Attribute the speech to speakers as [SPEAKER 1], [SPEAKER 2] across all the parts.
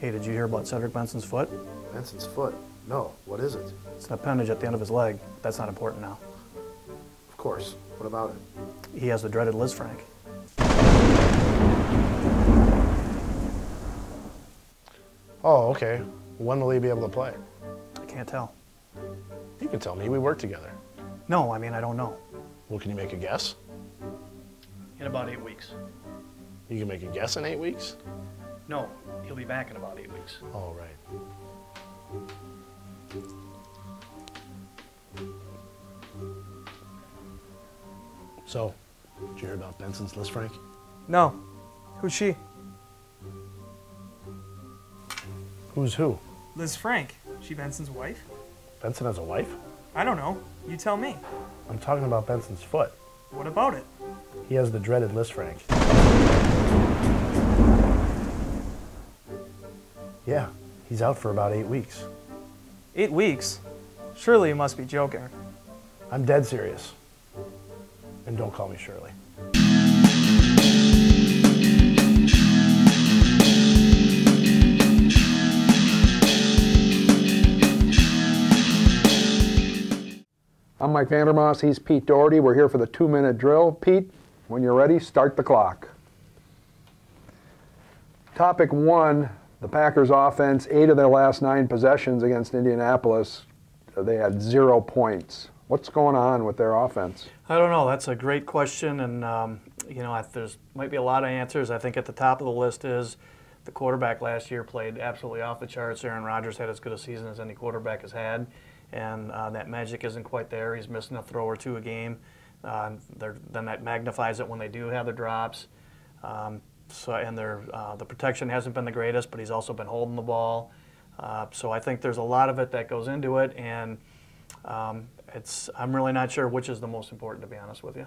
[SPEAKER 1] Hey, did you hear about Cedric Benson's foot?
[SPEAKER 2] Benson's foot? No. What is it?
[SPEAKER 1] It's an appendage at the end of his leg. That's not important now.
[SPEAKER 2] Of course. What about it?
[SPEAKER 1] He has the dreaded Lisfranc.
[SPEAKER 2] Oh, okay. When will he be able to play?
[SPEAKER 1] I can't tell.
[SPEAKER 2] You can tell me. We work together.
[SPEAKER 1] No, I mean, I don't know.
[SPEAKER 2] Well, can you make a guess?
[SPEAKER 1] In about 8 weeks.
[SPEAKER 2] You can make a guess in 8 weeks?
[SPEAKER 1] No, he'll be back in about 8 weeks.
[SPEAKER 2] Oh, right. So, did you hear about Benson's Lisfranc?
[SPEAKER 3] No. Who's she?
[SPEAKER 2] Who's who?
[SPEAKER 3] Lisfranc. She Benson's wife?
[SPEAKER 2] Benson has a wife?
[SPEAKER 3] I don't know. You tell me.
[SPEAKER 2] I'm talking about Benson's foot.
[SPEAKER 3] What about it?
[SPEAKER 2] He has the dreaded Lisfranc. Yeah, he's out for about 8 weeks.
[SPEAKER 3] 8 weeks? Surely you must be joking.
[SPEAKER 2] I'm dead serious. And don't call me Shirley.
[SPEAKER 4] I'm Mike Vandermoss, he's Pete Doherty. We're here for the 2-minute drill. Pete, when you're ready, start the clock. Topic 1, the Packers offense, 8 of their last 9 possessions against Indianapolis, they had 0 points. What's going on with their offense?
[SPEAKER 1] I don't know. That's a great question, and you know, there's might be a lot of answers. I think at the top of the list is the quarterback last year played absolutely off the charts. Aaron Rodgers had as good a season as any quarterback has had, and that magic isn't quite there. He's missing a throw or two a game. Then that magnifies it when they do have the drops. The protection hasn't been the greatest, but he's also been holding the ball. So I think there's a lot of it that goes into it, and I'm really not sure which is the most important, to be honest with you.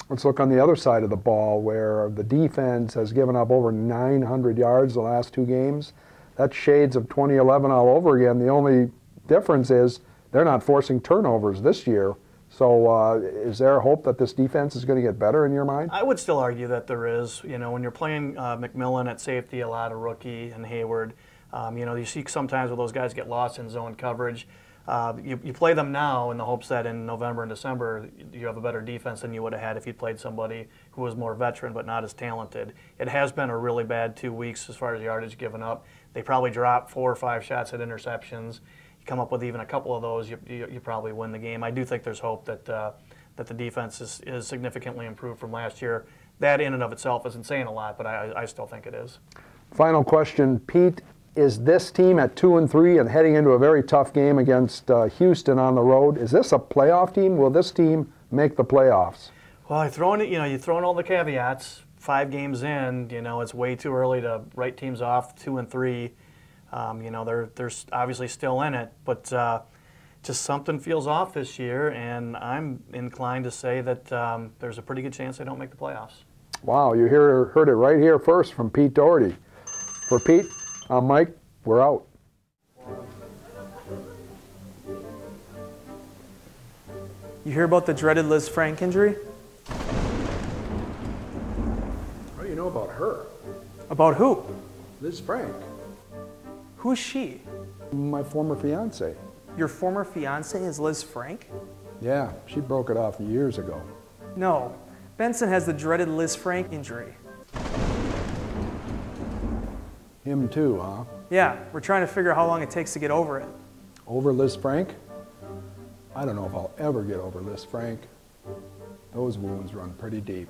[SPEAKER 4] Let's look on the other side of the ball, where the defense has given up over 900 yards the last 2 games. That's shades of 2011 all over again. The only difference is they're not forcing turnovers this year. So is there hope that this defense is going to get better in your mind? I
[SPEAKER 1] would still argue that there is. You know, when you're playing McMillan at safety, a lot of rookie, and Hayward, you know, you see sometimes where those guys get lost in zone coverage. You play them now in the hopes that in November and December you have a better defense than you would have had if you'd played somebody who was more veteran but not as talented. It has been a really bad 2 weeks as far as yardage given up. They probably dropped 4 or 5 shots at interceptions. You come up with even a couple of those, you probably win the game. I do think there's hope that the defense is significantly improved from last year. That in and of itself isn't saying a lot, but I still think it is.
[SPEAKER 4] Final question, Pete. Is this team at 2-3 and heading into a very tough game against Houston on the road? Is this a playoff team? Will this team make the playoffs?
[SPEAKER 1] Well, you throw in all the caveats. 5 games in, you know, it's way too early to write teams off 2-3. You know, they're obviously still in it, but just something feels off this year, and I'm inclined to say that there's a pretty good chance they don't make the playoffs.
[SPEAKER 4] Wow, you heard it right here first from Pete Doherty. For Pete, I'm Mike. We're out.
[SPEAKER 3] You hear about the dreaded Lisfranc injury?
[SPEAKER 4] What do you know about her?
[SPEAKER 3] About who?
[SPEAKER 4] Lisfranc.
[SPEAKER 3] Who's she?
[SPEAKER 4] My former fiance.
[SPEAKER 3] Your former fiance is Lisfranc?
[SPEAKER 4] Yeah, she broke it off years ago.
[SPEAKER 3] No. Benson has the dreaded Lisfranc injury.
[SPEAKER 4] Him too, huh?
[SPEAKER 3] Yeah, we're trying to figure out how long it takes to get over it.
[SPEAKER 4] Over Lisfranc? I don't know if I'll ever get over Lisfranc. Those wounds run pretty deep.